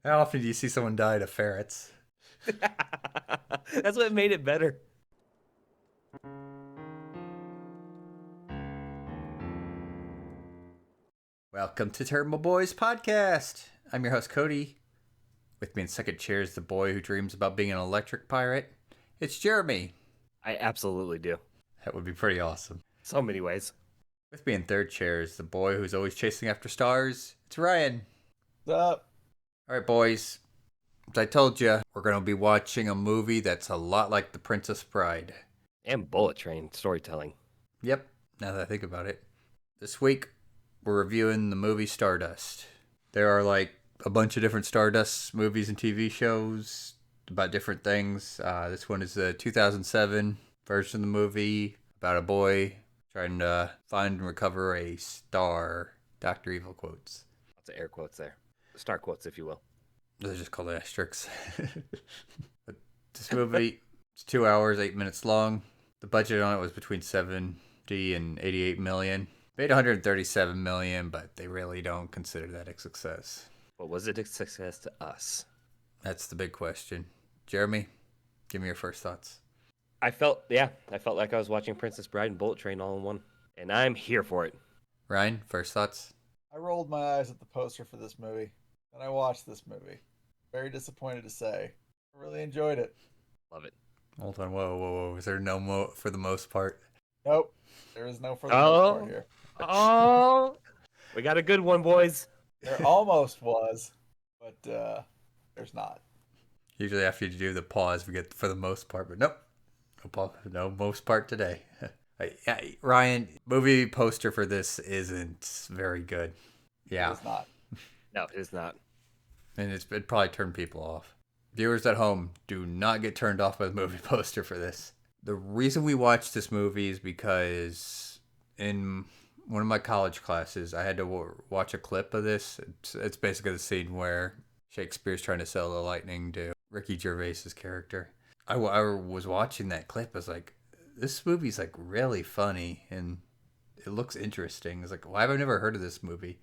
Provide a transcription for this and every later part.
How often do you see someone die to ferrets? That's what made it better. Welcome to Tairimo Boys Podcast. I'm your host, Cody. With me in second chair is the boy who dreams about being an electric pirate. It's Jeremy. I absolutely do. That would be pretty awesome. So many ways. With me in third chair is the boy who's always chasing after stars. It's Ryan. What's up? All right, boys. As I told you, we're going to be watching a movie that's a lot like The Princess Bride. And Bullet Train storytelling. Yep, now that I think about it. This week, we're reviewing the movie Stardust. There are like a bunch of different Stardust movies and TV shows about different things. This one is the 2007 version of the movie about a boy trying to find and recover a star. Dr. Evil quotes. Lots of air quotes there. Star quotes, if you will. They're just called asterisks. But this movie is 2 hours, 8 minutes long. The budget on it was between 70 and 88 million. Made 137 million, but they really don't consider that a success. But was it a success to us? That's the big question. Jeremy, give me your first thoughts. I felt like I was watching Princess Bride and Bullet Train all in one. And I'm here for it. Ryan, first thoughts? I rolled my eyes at the poster for this movie, and I watched this movie. Very disappointed to say. I really enjoyed it. Love it. Hold on, whoa. Is there no for the most part? Nope. There is no further part here. Oh, we got a good one, boys. There almost was, but there's not. Usually after you do the pause, we get for the most part, but nope. No most part today. Yeah, Ryan, movie poster for this isn't very good. Yeah. It's not. No, it is not. And it'd probably turn people off. Viewers at home, do not get turned off by the movie poster for this. The reason we watched this movie is because in one of my college classes, I had to watch a clip of this. It's basically the scene where Shakespeare's trying to sell the lightning to Ricky Gervais's character. I was watching that clip. I was like, this movie's like really funny and it looks interesting. It's like, why have I never heard of this movie?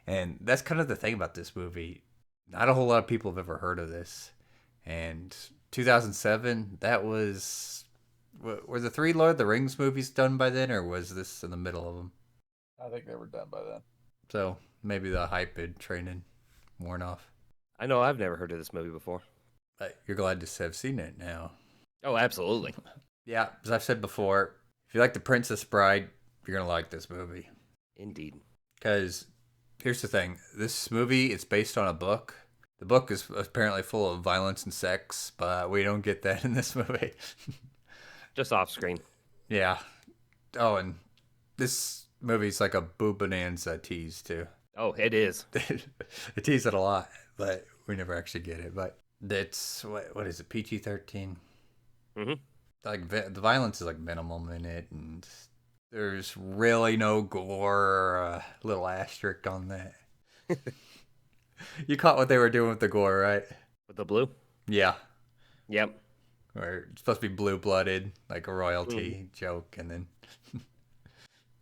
And that's kind of the thing about this movie. Not a whole lot of people have ever heard of this. And 2007, that was... Were the three Lord of the Rings movies done by then, or was this in the middle of them? I think they were done by then. So maybe the hype had training worn off. I know I've never heard of this movie before. But you're glad to have seen it now. Oh, absolutely. Yeah, as I've said before, if you like The Princess Bride, you're going to like this movie. Indeed. Because here's the thing. This movie is based on a book. The book is apparently full of violence and sex, but we don't get that in this movie. Just off screen. Yeah. Oh, and this movie's like a boo bonanza tease, too. Oh, it is. They tease it a lot, but we never actually get it. But it's, what is it, PG-13? Mm-hmm. Like, the violence is like minimum in it, and there's really no gore, little asterisk on that. You caught what they were doing with the gore, right? With the blue? Yeah. Yep. Where it's supposed to be blue-blooded, like a royalty joke, and then...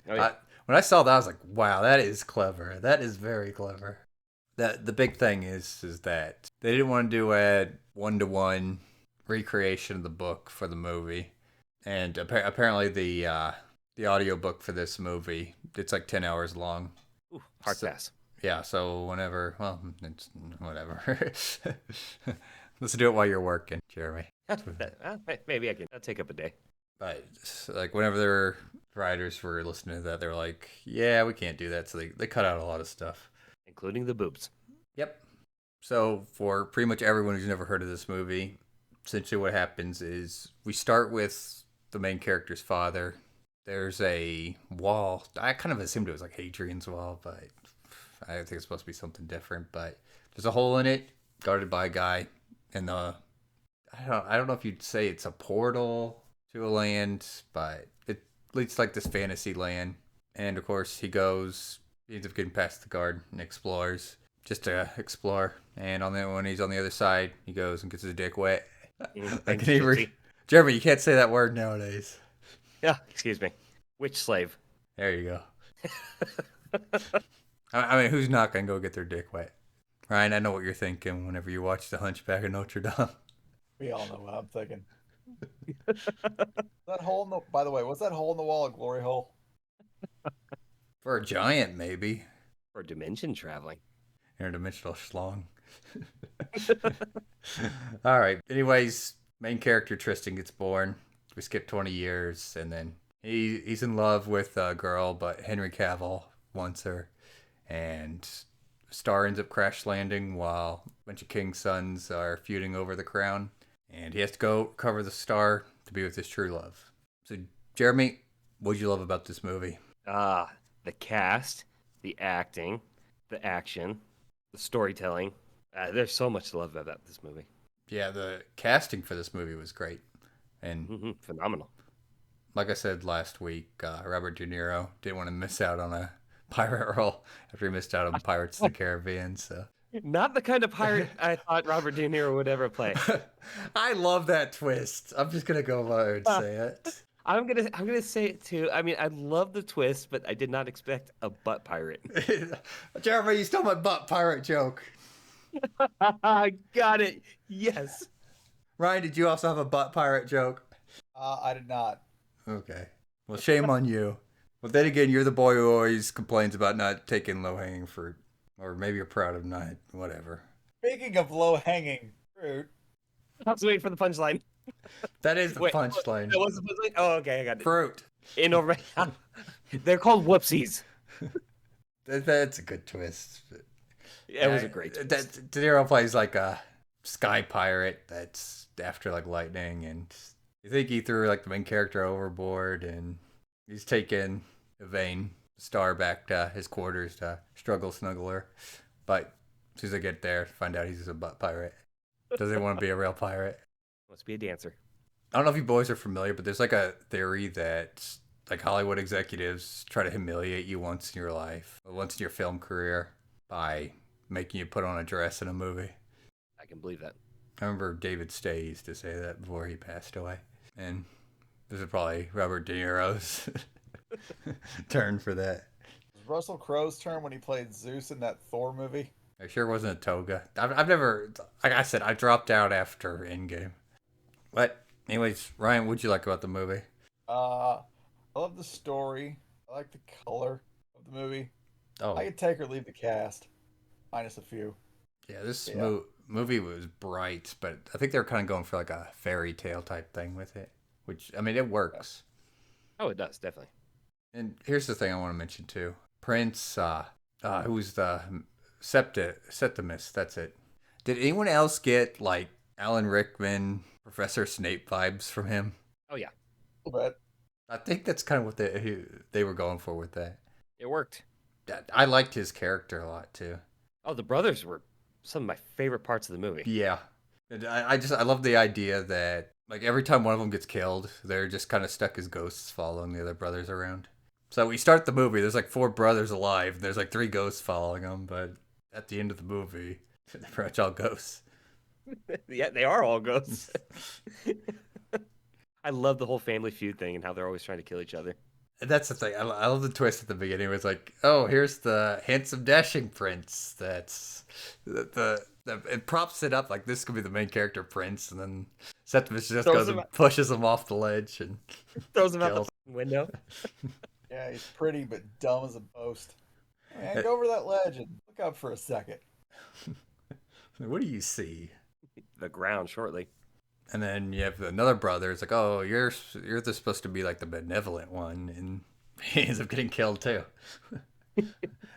Oh, yeah. When I saw that, I was like, wow, that is clever. That is very clever. The big thing is that they didn't want to do a one-to-one recreation of the book for the movie. And apparently the audiobook for this movie, it's like 10 hours long. Ooh, hard pass. Yeah, so whenever, well, it's whatever. Let's do it while you're working, Jeremy. Maybe I can. That'll take up a day. But like whenever their writers were listening to that, they were like, yeah, we can't do that. So they cut out a lot of stuff. Including the boobs. Yep. So for pretty much everyone who's never heard of this movie, essentially what happens is we start with the main character's father. There's a wall. I kind of assumed it was like Hadrian's Wall, but I think it's supposed to be something different. But there's a hole in it, guarded by a guy. And I don't know if you'd say it's a portal to a land, but it leads to like this fantasy land. And of course he ends up getting past the guard and explores. Just to explore. And when he's on the other side, he goes and gets his dick wet. Jeremy, you can't say that word nowadays. Yeah, excuse me. Witch slave. There you go. I mean, who's not going to go get their dick wet? Ryan, I know what you're thinking whenever you watch The Hunchback of Notre Dame. We all know what I'm thinking. That hole in the. By the way, what's that hole in the wall? A glory hole? For a giant, maybe. Or dimension traveling. Interdimensional schlong. All right. Anyways, main character Tristan gets born. We skip 20 years, and then he's in love with a girl, but Henry Cavill wants her, and Star ends up crash landing while a bunch of King's sons are feuding over the crown, and he has to go cover the Star to be with his true love. So, Jeremy, what did you love about this movie? The cast, the acting, the action, the storytelling. There's so much to love about this movie. Yeah, the casting for this movie was great, and Phenomenal. like I said last week, Robert De Niro didn't want to miss out on a pirate role after he missed out on Pirates of the Caribbean. So, Not the kind of pirate I thought Robert De Niro would ever play. I love that twist. I'm just gonna go over and say it. I'm gonna say it too. I mean, I love the twist, but I did not expect a butt pirate. Jeremy, you stole my butt pirate joke. I got it. Yes. Ryan, did you also have a butt pirate joke? I did not. Okay. Well, shame on you. But then again, you're the boy who always complains about not taking low-hanging fruit. Or maybe you're proud of not. Whatever. Speaking of low-hanging fruit, I was waiting for the punchline. That is the Wait, punchline. That was the punchline? Oh, okay, I got it. Fruit. In over. They're called whoopsies. That's a good twist. Yeah, it was a great twist. De Niro plays like a sky pirate that's after like lightning, and you think he threw like the main character overboard, and he's taken Yvain Star back to his quarters to struggle snuggle her. But as soon as they get there, find out he's a butt pirate. Doesn't want to be a real pirate. Must be a dancer. I don't know if you boys are familiar, but there's like a theory that like Hollywood executives try to humiliate you once in your life, once in your film career, by making you put on a dress in a movie. I can believe that. I remember David Stay used to say that before he passed away. And this is probably Robert De Niro's turn for that. was Russell Crowe's turn when he played Zeus in that Thor movie? It sure wasn't a toga. I've never, like I said, I dropped out after Endgame. But anyways, Ryan, what'd you like about the movie? I love the story. I like the color of the movie. Oh, I could take or leave the cast, minus a few. yeah, this Yeah. movie was bright, but I think they were kind of going for like a fairy tale type thing with it, which, I mean, it works. Oh, it does, definitely. And here's the thing I want to mention too. Prince, who's the Septimus, that's it. Did anyone else get like Alan Rickman, Professor Snape vibes from him? Oh, yeah. But I think that's kind of what they were going for with that. It worked. I liked his character a lot too. Oh, the brothers were some of my favorite parts of the movie. Yeah. And I love the idea that like every time one of them gets killed, they're just kind of stuck as ghosts following the other brothers around. So we start the movie, there's like 4 brothers alive, and there's like 3 ghosts following them, but at the end of the movie, they're pretty much all ghosts. Yeah, they are all ghosts. I love the whole family feud thing and how they're always trying to kill each other. And that's the thing. I love the twist at the beginning. It was like, oh, here's the handsome dashing prince. That's it props it up like this could be the main character prince, and then Septimus just Throws goes him and pushes him off the ledge and Throws him out the kills. fucking window. yeah, he's pretty but dumb as a post. Man, go over that ledge and look up for a second. What do you see? The ground shortly. And then you have another brother. It's like, oh, you're supposed to be like the benevolent one, and he ends up getting killed too.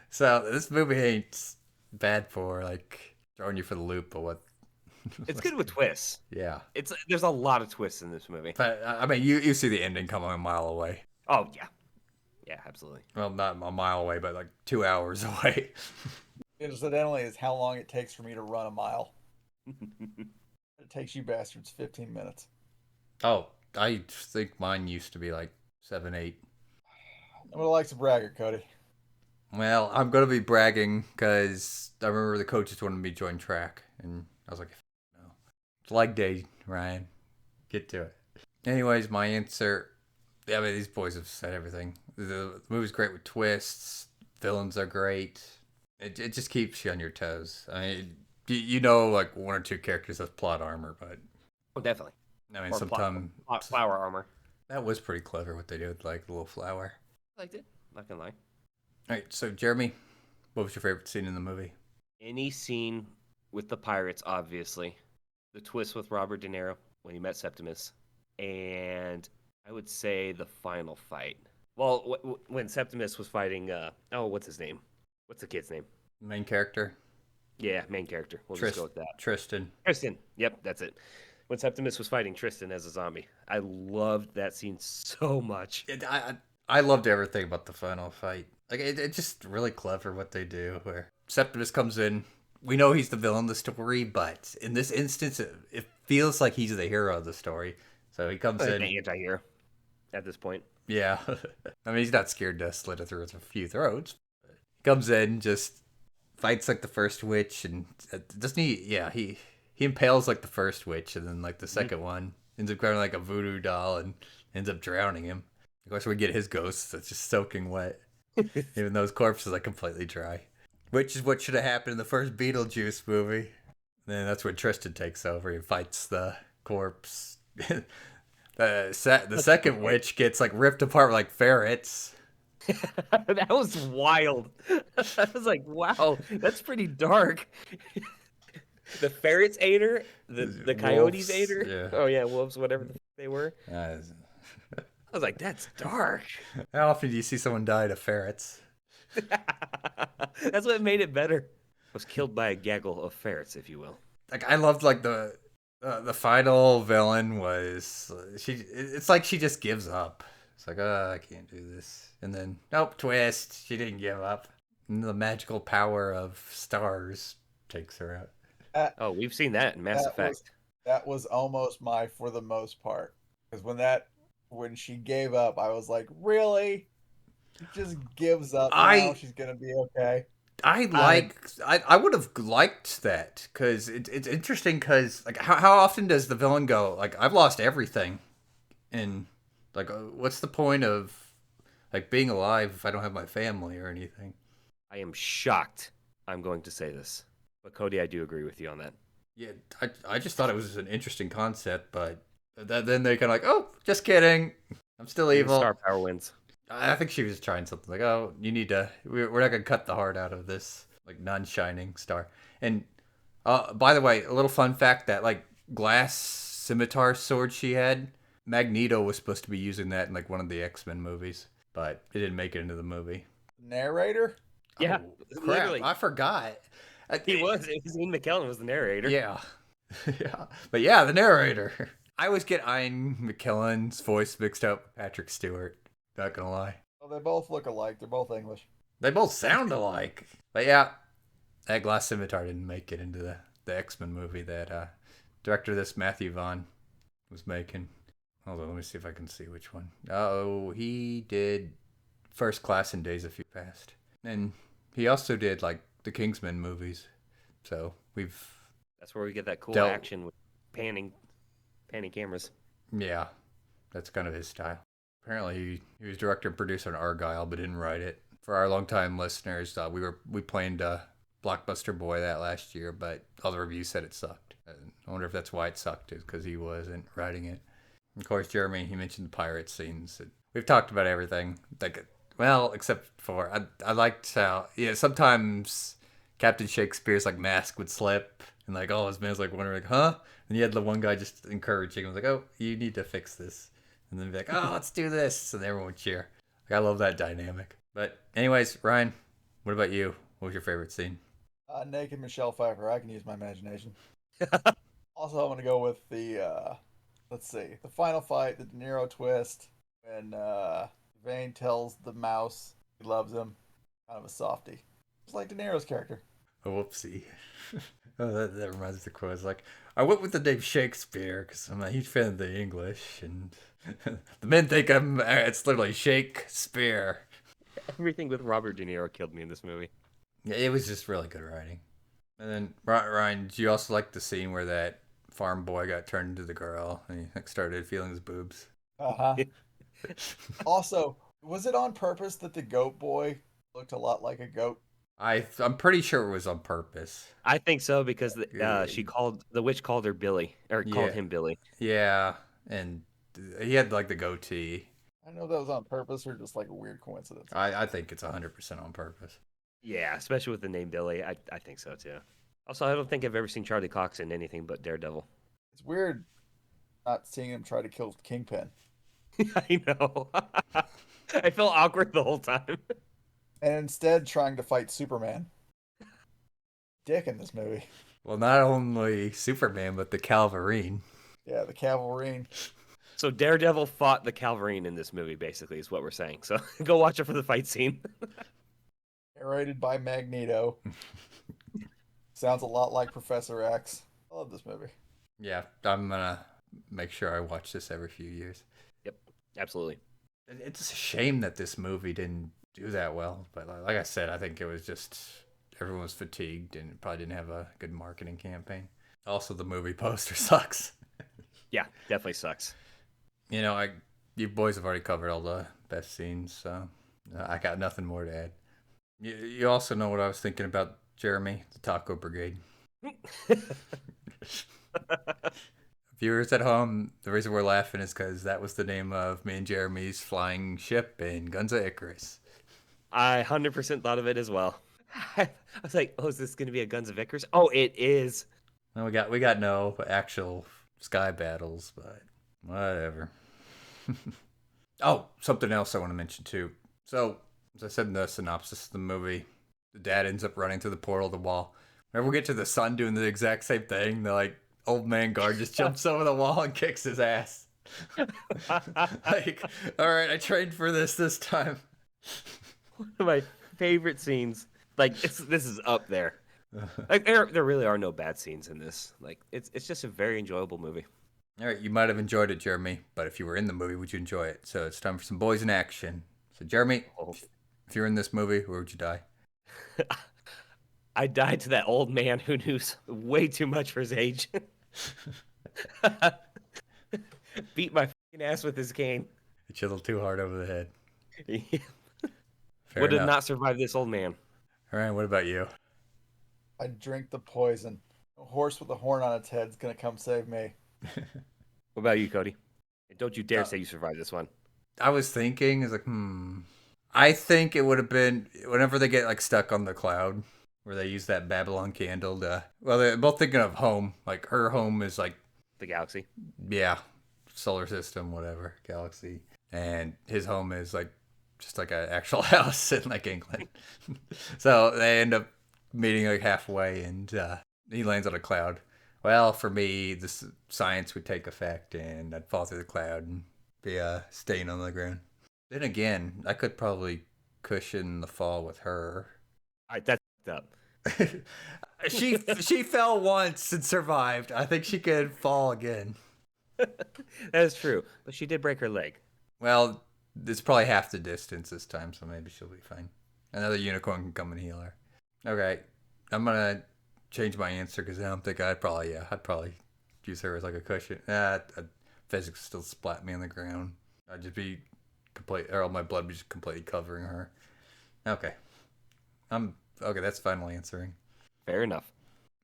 So this movie ain't bad for like throwing you for the loop, but what? It's good with twists. Yeah, There's a lot of twists in this movie. but I mean, you see the ending coming a mile away. Oh yeah, yeah, absolutely. Well, not a mile away, but like 2 hours away. Incidentally, is how long it takes for me to run a mile. It takes you bastards 15 minutes. Oh, I think mine used to be like 7, 8. I'm gonna like to bragger, Cody. Well, I'm gonna be bragging because I remember the coaches wanted me to join track, and I was like, no. It's leg day, Ryan. Get to it. Anyways, my answer. Yeah, I mean, these boys have said everything. The movie's great with twists. Villains are great. It just keeps you on your toes. I mean, you know, like one or two characters as plot armor, but Oh, definitely. I mean, Or sometimes flower armor. that was pretty clever what they did, like the little flower. I liked it. Not gonna lie. All right, so Jeremy, what was your favorite scene in the movie? Any scene with the pirates, obviously. The twist with Robert De Niro when he met Septimus, and I would say the final fight. Well, when Septimus was fighting, what's his name? What's the kid's name? Main character, Yeah, main character. We'll just go with that. Tristan. Tristan. Yep, that's it. When Septimus was fighting Tristan as a zombie, I loved that scene so much. I loved everything about the final fight. Like it's just really clever what they do. Where Septimus comes in, we know he's the villain of the story, but in this instance, it feels like he's the hero of the story. So he comes in, The anti-hero at this point. yeah. I mean, he's not scared to slit it through a few throats. He comes in, just fights like the first witch, and doesn't he? Yeah, he impales like the first witch, and then like the second one ends up grabbing like a voodoo doll and ends up drowning him. Of course, we get his ghost that's just soaking wet, even though his corpse is like completely dry. Which is what should have happened in the first Beetlejuice movie. And then that's when Tristan takes over. He fights the corpse. The second witch gets like ripped apart like ferrets. That was wild. I was like, wow, that's pretty dark. The ferrets ate her. The coyotes Wolves, ate her. yeah. Oh yeah, wolves, whatever they were. Uh, I was like, that's dark. how often do you see someone die to ferrets? That's what made it better. Was killed by a gaggle of ferrets, if you will. Like I loved like the final villain was she. It's like she just gives up. It's like, oh, I can't do this. And then nope, twist. She didn't give up. And the magical power of stars takes her out. That, Oh, we've seen that in Mass that Effect. was that was almost my for the most part. Because when she gave up, I was like, really? She just gives up now. I She's gonna be okay. I I would have liked that because it's interesting because like how often does the villain go like I've lost everything and like what's the point of like being alive if I don't have my family or anything? I am shocked. I'm going to say this, but Cody, I do agree with you on that. Yeah, I just thought it was an interesting concept, but then they kind of like, oh, just kidding, I'm still evil. Star power wins. I think she was trying something like, oh, you need to. We're not gonna cut the heart out of this like non-shining star. And by the way, a little fun fact that like glass scimitar sword she had, Magneto was supposed to be using that in like one of the X-Men movies, but it didn't make it into the movie. Narrator? Yeah, Oh, crap! literally. I forgot. He was. It was Ian McKellen was the narrator. Yeah, yeah, but yeah, the narrator. I always get Ian McKellen's voice mixed up with Patrick Stewart. Not gonna lie. Well, they both look alike. They're both English. They both sound alike. But yeah, that glass scimitar didn't make it into the X-Men movie that director of this Matthew Vaughn was making. Hold on, let me see if I can see which one. Oh, he did First Class and Days of Future Past. And he also did like the Kingsman movies. So we've That's where we get that cool Del- action with panning cameras. yeah, that's kind of his style. Apparently he was director and producer on Argyle but didn't write it. For our longtime listeners, we planned Blockbuster Boy that last year, but all the reviews said it sucked. I wonder if that's why it sucked, is because he wasn't writing it. Of course, Jeremy, he mentioned the pirate scenes. We've talked about everything. Like, well, except for I liked how sometimes Captain Shakespeare's like mask would slip and like his man's like wondering like, huh? And you had the one guy just encouraging him like, oh, you need to fix this. And then be like, oh, let's do this, and everyone would cheer. Like, I love that dynamic. But anyways, Ryan, what about you? What was your favorite scene? Naked Michelle Pfeiffer. I can use my imagination. Also, I'm gonna go with the let's see, the final fight, the De Niro twist, when Vane tells the mouse he loves him. Kind of a softie, just like De Niro's character. A whoopsie. Oh, that reminds me of the quote. It's like, I went with the name Shakespeare because I'm a huge fan of the English, and the men think it's literally Shakespeare. Everything with Robert De Niro killed me in this movie. Yeah, it was just really good writing. And then, Ryan, did you also like the scene where that farm boy got turned into the girl and he like started feeling his boobs? Uh-huh. Also, was it on purpose that the goat boy looked a lot like a goat? I'm pretty sure it was on purpose. I think so because Uh, the witch called her Billy or called Yeah, him Billy. yeah, and he had like the goatee. I don't know if that was on purpose or just like a weird coincidence. I think it's 100% on purpose. Yeah, especially with the name Billy. I think so too. Also, I don't think I've ever seen Charlie Cox in anything but Daredevil. It's weird not seeing him try to kill Kingpin. I know. I felt awkward the whole time. And instead trying to fight Superman. Dick in this movie. Well, not only Superman, but the Calvarine. Yeah, the Cavalry. So Daredevil fought the Calvarine in this movie, basically, is what we're saying. So go watch it for the fight scene. Narrated by Magneto. Sounds a lot like Professor X. I love this movie. Yeah, I'm gonna make sure I watch this every few years. Yep, absolutely. It's a shame that this movie didn't do that well, but like I said, I think it was just everyone was fatigued and probably didn't have a good marketing campaign. Also, the movie poster sucks. Yeah, definitely sucks. You know, you boys have already covered all the best scenes, so I got nothing more to add. You also know what I was thinking about, Jeremy, the Taco Brigade. Viewers at home, the reason we're laughing is because that was the name of me and Jeremy's flying ship in Guns of Icarus. I 100% thought of it as well. I was like, oh, is this going to be a Guns of Icarus? Oh, it is. Well, we got no actual sky battles, but whatever. Oh, something else I want to mention too. So, as I said in the synopsis of the movie, the dad ends up running through the portal of the wall. Whenever we get to the son doing the exact same thing, the like old man guard just jumps over the wall and kicks his ass. Like, all right, I trained for this time. One of my favorite scenes. Like, this is up there. Like, there really are no bad scenes in this. Like, it's just a very enjoyable movie. All right, you might have enjoyed it, Jeremy, but if you were in the movie, would you enjoy it? So it's time for some boys in action. So, Jeremy, Oh. if you're in this movie, where would you die? I died to that old man who knew way too much for his age. Beat my fucking ass with his cane. Hit you a little too hard over the head. Fair Would have enough. not survived this old man. All right, what about you? I drink the poison. A horse with a horn on its head's gonna come save me. What about you, Cody? And don't you dare Uh, say you survived this one. I was thinking, it's like, I think it would have been whenever they get like stuck on the cloud, where they use that Babylon candle to. Well, they're both thinking of home. Like her home is like, The galaxy. yeah, solar system, whatever, galaxy, and his home is like just like an actual house in like England. So they end up meeting like halfway, and he lands on a cloud. Well, for me, this science would take effect, and I'd fall through the cloud and be a stain on the ground. Then again, I could probably cushion the fall with her. All right, that's up. She fell once and survived. I think she could fall again. That is true, but she did break her leg. Well, it's probably half the distance this time, so maybe she'll be fine. Another unicorn can come and heal her. Okay, I'm gonna change my answer because I don't think I'd probably use her as like a cushion. Physics still splat me on the ground. I'd just be complete, or all my blood would be just completely covering her. Okay, okay. That's final answering. Fair enough.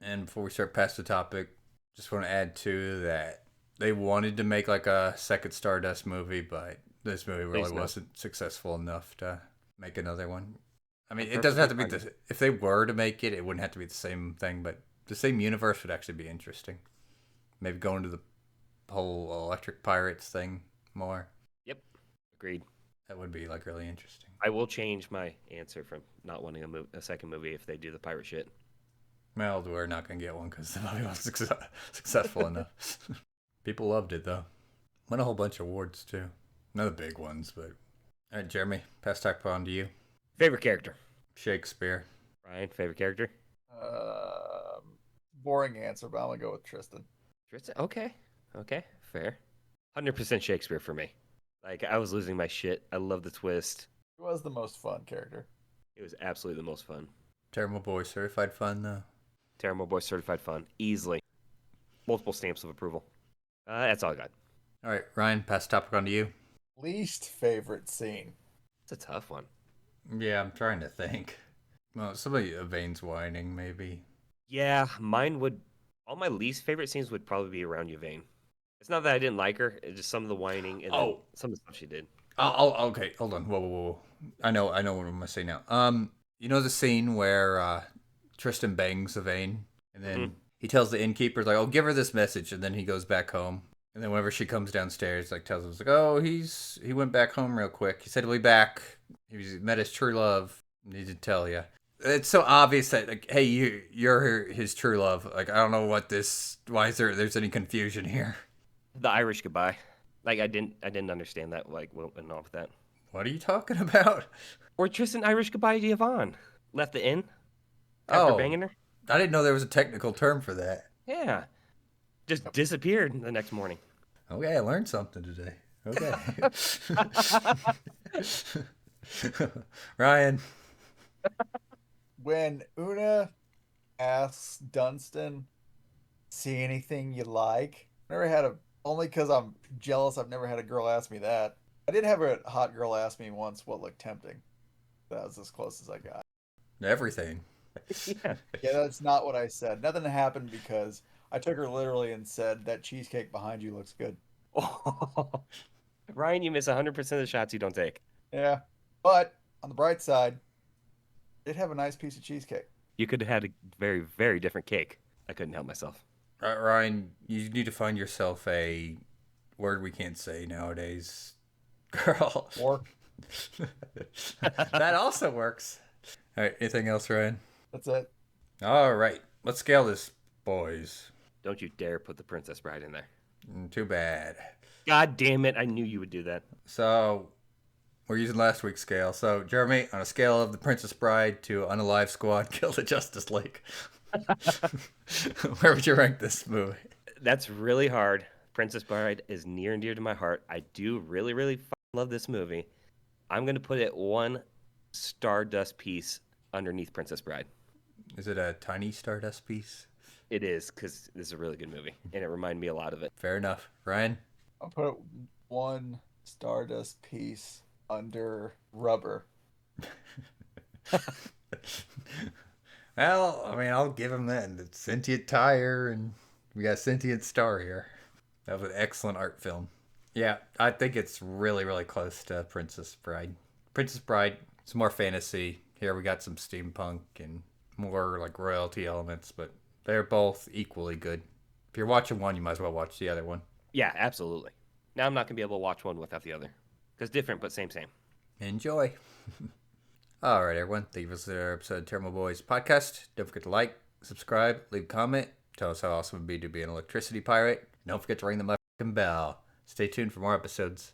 And before we start past the topic, just want to add too that they wanted to make like a second Stardust movie, but this movie really Please no. wasn't successful enough to make another one. I mean, I'm it doesn't have to be perfectly the. If they were to make it, it wouldn't have to be the same thing, but the same universe would actually be interesting. Maybe go into the whole electric pirates thing more. Yep. Agreed. That would be like really interesting. I will change my answer from not wanting a second movie if they do the pirate shit. Well, we're not gonna get one because the movie wasn't successful enough. People loved it though. Won a whole bunch of awards too. None of the big ones, but all right, Jeremy, pass talk on to you. Favorite character? Shakespeare. Ryan, favorite character? Boring answer, but I'm gonna go with Tristan. Tristan? Okay, fair. 100% Shakespeare for me. Like, I was losing my shit. I love the twist. He was the most fun character. It was absolutely the most fun. Terrible boy, certified fun though. Tairimo Boy certified fun. Easily. Multiple stamps of approval. That's all I got. All right, Ryan, pass the topic on to you. Least favorite scene. It's a tough one. Yeah, I'm trying to think. Well, somebody Yvain's whining, maybe. Yeah, mine would. All my least favorite scenes would probably be around Yvain. It's not that I didn't like her; it's just some of the whining and then Oh, some of the stuff she did. okay, hold on. Whoa. I know what I'm gonna say now. You know the scene where Tristan bangs Yvain, and Hmm. then he tells the innkeeper like, "Oh, give her this message," and then he goes back home. And then whenever she comes downstairs, like tells him like, "Oh, he went back home real quick. He said he'll be back. Met his true love. Need to tell you." It's so obvious that like, hey, you're his true love. Like, I don't know what this. Why is there's any confusion here? The Irish goodbye. Like I didn't understand that. Like what went on with that. What are you talking about? Or Tristan Irish goodbye to Yvonne. Left the inn after Oh, banging her. I didn't know there was a technical term for that. Yeah, just disappeared the next morning. Okay, I learned something today. Okay. Ryan. When Una asks Dunstan, "See anything you like?" Never had a. Only because I'm jealous. I've never had a girl ask me that. I did have a hot girl ask me once what looked tempting. That was as close as I got. Everything. Yeah. Yeah, that's not what I said. Nothing happened because I took her literally and said that cheesecake behind you looks good. Oh, Ryan, you miss 100% of the shots you don't take. Yeah, but on the bright side, did have a nice piece of cheesecake. You could have had a very, very different cake. I couldn't help myself. Ryan, you need to find yourself a word we can't say nowadays. Girl. Or That also works. All right, anything else, Ryan? that's it. All right, let's scale this, boys. Don't you dare put the Princess Bride in there. Too bad. God damn it. I knew you would do that. So, we're using last week's scale. So, Jeremy, on a scale of the Princess Bride to Unalive Squad, Kill the Justice League, where would you rank this movie? That's really hard. Princess Bride is near and dear to my heart. I do really, really love this movie. I'm going to put it one Stardust piece underneath Princess Bride. Is it a tiny Stardust piece? It is, because this is a really good movie, and it reminded me a lot of it. Fair enough. Ryan? I'll put one Stardust piece under rubber. Well, I mean, I'll give him that. It's sentient tire, and we got a sentient star here. That was an excellent art film. Yeah, I think it's really, really close to Princess Bride. Princess Bride, it's more fantasy. Here we got some steampunk and more like royalty elements, but they're both equally good. If you're watching one, you might as well watch the other one. Yeah, absolutely. Now I'm not going to be able to watch one without the other. Because different, but same, same. Enjoy. All right, everyone. Thank you for listening to our episode of Tairimo Boys podcast. Don't forget to like, subscribe, leave a comment. Tell us how awesome it would be to be an electricity pirate. And don't forget to ring the motherfucking bell. Stay tuned for more episodes.